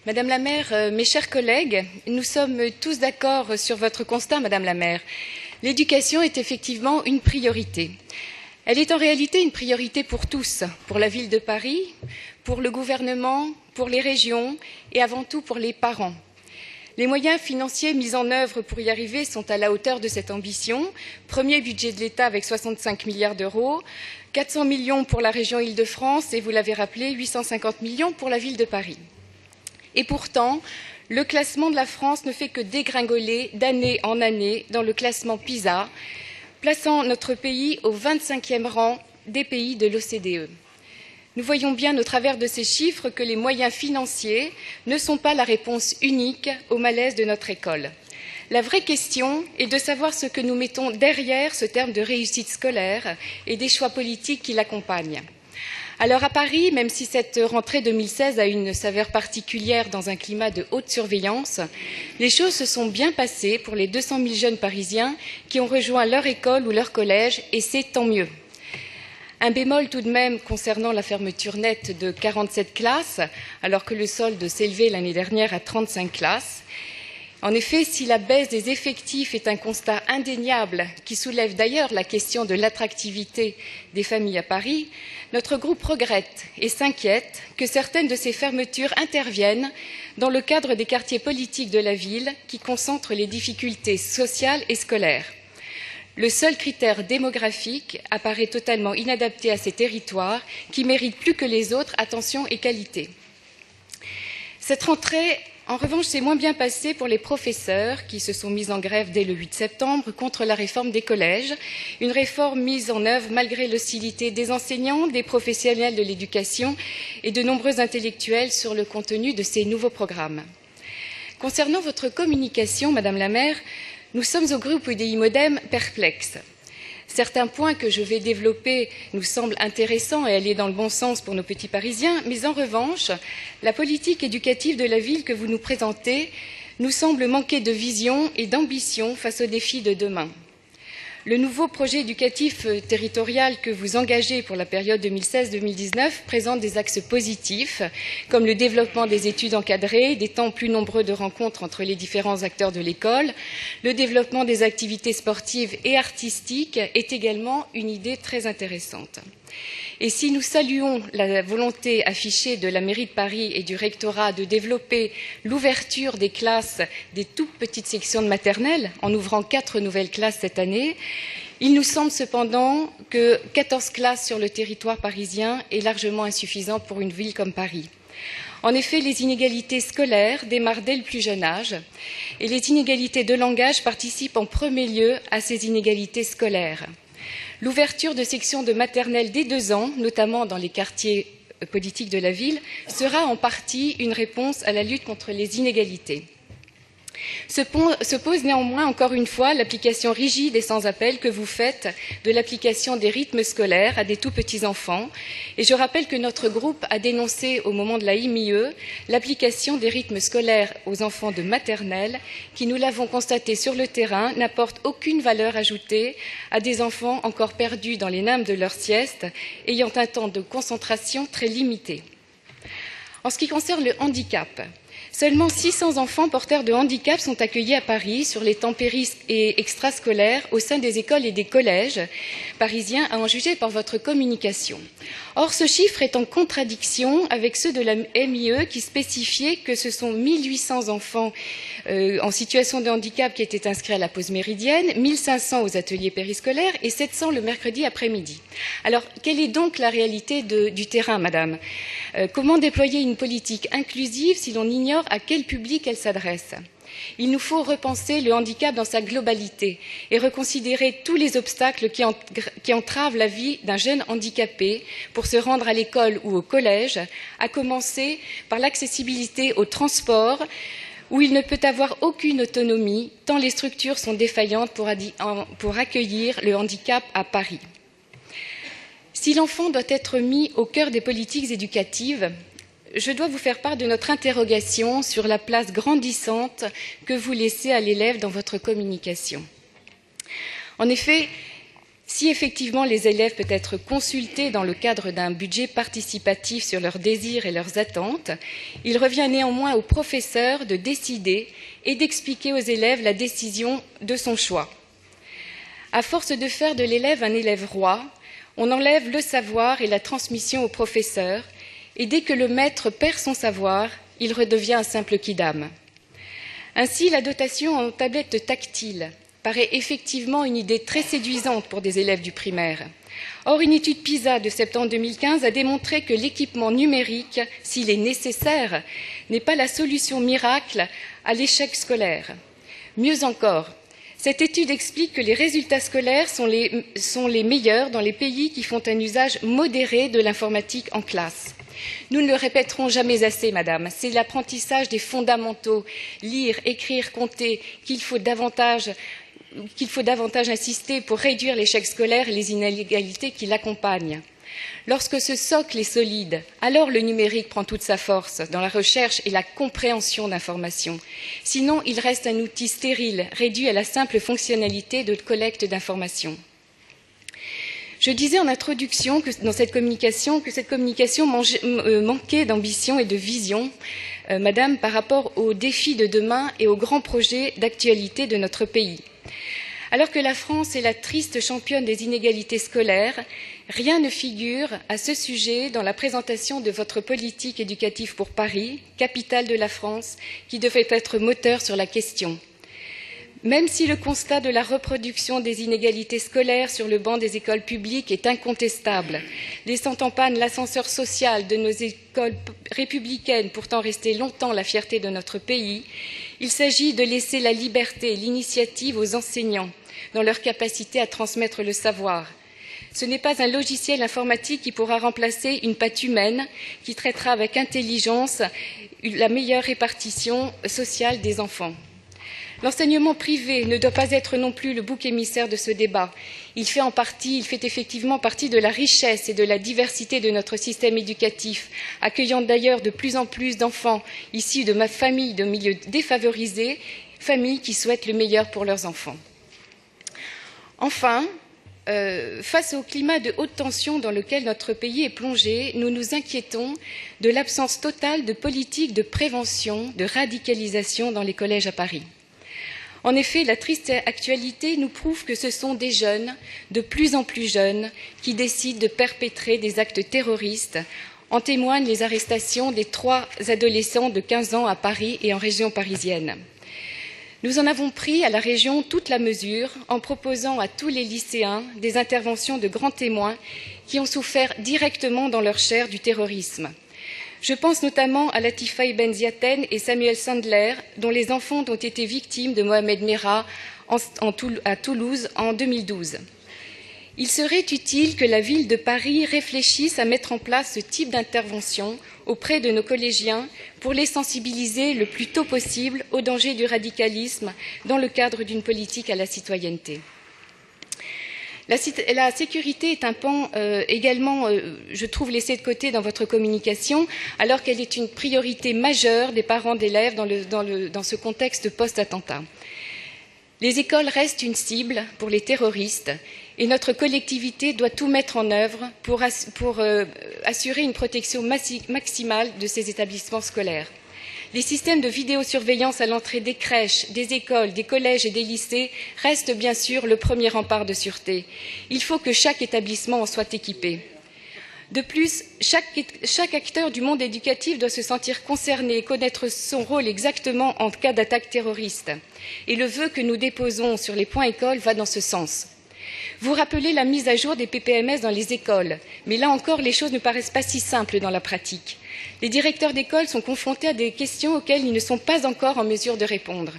Madame la maire, mes chers collègues, nous sommes tous d'accord sur votre constat, Madame la maire. L'éducation est effectivement une priorité. Elle est en réalité une priorité pour tous, pour la ville de Paris, pour le gouvernement, pour les régions et avant tout pour les parents. Les moyens financiers mis en œuvre pour y arriver sont à la hauteur de cette ambition. Premier budget de l'État avec 65 milliards d'euros, 400 millions pour la région Île-de-France et, vous l'avez rappelé, 850 millions pour la ville de Paris. Et pourtant, le classement de la France ne fait que dégringoler d'année en année dans le classement PISA, plaçant notre pays au 25e rang des pays de l'OCDE. Nous voyons bien au travers de ces chiffres que les moyens financiers ne sont pas la réponse unique au malaise de notre école. La vraie question est de savoir ce que nous mettons derrière ce terme de réussite scolaire et des choix politiques qui l'accompagnent. Alors à Paris, même si cette rentrée 2016 a une saveur particulière dans un climat de haute surveillance, les choses se sont bien passées pour les 200 000 jeunes parisiens qui ont rejoint leur école ou leur collège, et c'est tant mieux. Un bémol tout de même concernant la fermeture nette de 47 classes, alors que le solde s'élevait l'année dernière à 35 classes. En effet, si la baisse des effectifs est un constat indéniable, qui soulève d'ailleurs la question de l'attractivité des familles à Paris, notre groupe regrette et s'inquiète que certaines de ces fermetures interviennent dans le cadre des quartiers politiques de la ville qui concentrent les difficultés sociales et scolaires. Le seul critère démographique apparaît totalement inadapté à ces territoires qui méritent plus que les autres attention et qualité. Cette rentrée, en revanche, s'est moins bien passé pour les professeurs qui se sont mis en grève dès le 8 septembre contre la réforme des collèges, une réforme mise en œuvre malgré l'hostilité des enseignants, des professionnels de l'éducation et de nombreux intellectuels sur le contenu de ces nouveaux programmes. Concernant votre communication, Madame la maire, nous sommes au groupe UDI Modem perplexes. Certains points que je vais développer nous semblent intéressants et aller dans le bon sens pour nos petits Parisiens, mais en revanche, la politique éducative de la ville que vous nous présentez nous semble manquer de vision et d'ambition face aux défis de demain. Le nouveau projet éducatif territorial que vous engagez pour la période 2016-2019 présente des axes positifs, comme le développement des études encadrées, des temps plus nombreux de rencontres entre les différents acteurs de l'école. Le développement des activités sportives et artistiques est également une idée très intéressante. Et si nous saluons la volonté affichée de la mairie de Paris et du rectorat de développer l'ouverture des classes des toutes petites sections de maternelle, en ouvrant 4 nouvelles classes cette année, il nous semble cependant que 14 classes sur le territoire parisien est largement insuffisant pour une ville comme Paris. En effet, les inégalités scolaires démarrent dès le plus jeune âge et les inégalités de langage participent en premier lieu à ces inégalités scolaires. L'ouverture de sections de maternelle dès 2 ans, notamment dans les quartiers politiques de la ville, sera en partie une réponse à la lutte contre les inégalités. Se pose néanmoins encore une fois l'application rigide et sans appel que vous faites de l'application des rythmes scolaires à des tout petits enfants. Et je rappelle que notre groupe a dénoncé au moment de la IMIE l'application des rythmes scolaires aux enfants de maternelle qui, nous l'avons constaté sur le terrain, n'apporte aucune valeur ajoutée à des enfants encore perdus dans les limbes de leur sieste, ayant un temps de concentration très limité. En ce qui concerne le handicap, seulement 600 enfants porteurs de handicap sont accueillis à Paris sur les temps péri- et extrascolaires au sein des écoles et des collèges parisiens, à en juger par votre communication. Or, ce chiffre est en contradiction avec ceux de la MIE qui spécifiaient que ce sont 1800 enfants en situation de handicap qui étaient inscrits à la pause méridienne, 1500 aux ateliers périscolaires et 700 le mercredi après-midi. Alors, quelle est donc la réalité du terrain, madame ? Comment déployer une politique inclusive si l'on ignore à quel public elle s'adresse ? Il nous faut repenser le handicap dans sa globalité et reconsidérer tous les obstacles qui entravent la vie d'un jeune handicapé pour se rendre à l'école ou au collège, à commencer par l'accessibilité au transport, où il ne peut avoir aucune autonomie, tant les structures sont défaillantes pour accueillir le handicap à Paris. Si l'enfant doit être mis au cœur des politiques éducatives, je dois vous faire part de notre interrogation sur la place grandissante que vous laissez à l'élève dans votre communication. En effet, Si effectivement les élèves peuvent être consultés dans le cadre d'un budget participatif sur leurs désirs et leurs attentes, il revient néanmoins au professeur de décider et d'expliquer aux élèves la décision de son choix. À force de faire de l'élève un élève roi, on enlève le savoir et la transmission au professeur, et dès que le maître perd son savoir, il redevient un simple quidam. Ainsi, la dotation en tablette tactile paraît effectivement une idée très séduisante pour des élèves du primaire. Or, une étude PISA de septembre 2015 a démontré que l'équipement numérique, s'il est nécessaire, n'est pas la solution miracle à l'échec scolaire. Mieux encore, cette étude explique que les résultats scolaires sont les meilleurs dans les pays qui font un usage modéré de l'informatique en classe. Nous ne le répéterons jamais assez, madame, c'est l'apprentissage des fondamentaux, lire, écrire, compter, qu'il faut davantage insister pour réduire l'échec scolaire et les inégalités qui l'accompagnent. Lorsque ce socle est solide, alors le numérique prend toute sa force dans la recherche et la compréhension d'informations. Sinon, il reste un outil stérile, réduit à la simple fonctionnalité de collecte d'informations. Je disais en introduction que cette communication manquait d'ambition et de vision, madame, par rapport aux défis de demain et aux grands projets d'actualité de notre pays. Alors que la France est la triste championne des inégalités scolaires, rien ne figure à ce sujet dans la présentation de votre politique éducative pour Paris, capitale de la France, qui devrait être moteur sur la question. Même si le constat de la reproduction des inégalités scolaires sur le banc des écoles publiques est incontestable, laissant en panne l'ascenseur social de nos écoles républicaines, pourtant restées longtemps la fierté de notre pays, il s'agit de laisser la liberté et l'initiative aux enseignants dans leur capacité à transmettre le savoir. Ce n'est pas un logiciel informatique qui pourra remplacer une patte humaine qui traitera avec intelligence la meilleure répartition sociale des enfants. L'enseignement privé ne doit pas être non plus le bouc émissaire de ce débat. Il fait effectivement partie de la richesse et de la diversité de notre système éducatif, accueillant d'ailleurs de plus en plus d'enfants issus de familles de milieux défavorisés, familles qui souhaitent le meilleur pour leurs enfants. Enfin, face au climat de haute tension dans lequel notre pays est plongé, nous nous inquiétons de l'absence totale de politique de prévention, de radicalisation dans les collèges à Paris. En effet, la triste actualité nous prouve que ce sont des jeunes, de plus en plus jeunes, qui décident de perpétrer des actes terroristes. En témoignent les arrestations des 3 adolescents de 15 ans à Paris et en région parisienne. Nous en avons pris à la région toute la mesure en proposant à tous les lycéens des interventions de grands témoins qui ont souffert directement dans leur chair du terrorisme. Je pense notamment à Latifa Ibn Ziaten et Samuel Sandler, dont les enfants ont été victimes de Mohamed Merah à Toulouse en 2012. Il serait utile que la ville de Paris réfléchisse à mettre en place ce type d'intervention auprès de nos collégiens pour les sensibiliser le plus tôt possible aux dangers du radicalisme dans le cadre d'une politique à la citoyenneté. La sécurité est un pan également, je trouve, laissé de côté dans votre communication, alors qu'elle est une priorité majeure des parents d'élèves dans ce contexte post-attentat. Les écoles restent une cible pour les terroristes et notre collectivité doit tout mettre en œuvre pour assurer une protection maximale de ces établissements scolaires. Les systèmes de vidéosurveillance à l'entrée des crèches, des écoles, des collèges et des lycées restent bien sûr le premier rempart de sûreté. Il faut que chaque établissement en soit équipé. De plus, chaque acteur du monde éducatif doit se sentir concerné et connaître son rôle exactement en cas d'attaque terroriste. Et le vœu que nous déposons sur les points écoles va dans ce sens. Vous rappelez la mise à jour des PPMS dans les écoles, mais là encore, les choses ne paraissent pas si simples dans la pratique. Les directeurs d'école sont confrontés à des questions auxquelles ils ne sont pas encore en mesure de répondre.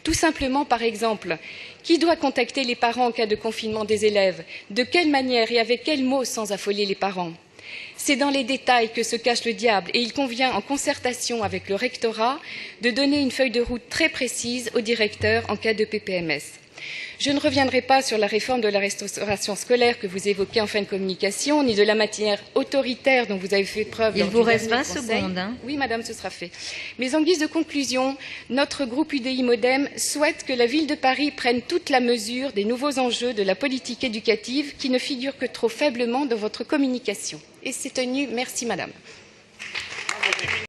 Tout simplement, par exemple, qui doit contacter les parents en cas de confinement des élèves? De quelle manière et avec quels mots sans affoler les parents? C'est dans les détails que se cache le diable et il convient, en concertation avec le rectorat, de donner une feuille de route très précise aux directeurs en cas de PPMS. Je ne reviendrai pas sur la réforme de la restauration scolaire que vous évoquez en fin de communication, ni de la manière autoritaire dont vous avez fait preuve. Il vous reste 20 secondes. Hein. Oui, madame, ce sera fait. Mais en guise de conclusion, notre groupe UDI Modem souhaite que la ville de Paris prenne toute la mesure des nouveaux enjeux de la politique éducative qui ne figurent que trop faiblement dans votre communication. Et c'est tenu. Merci, madame.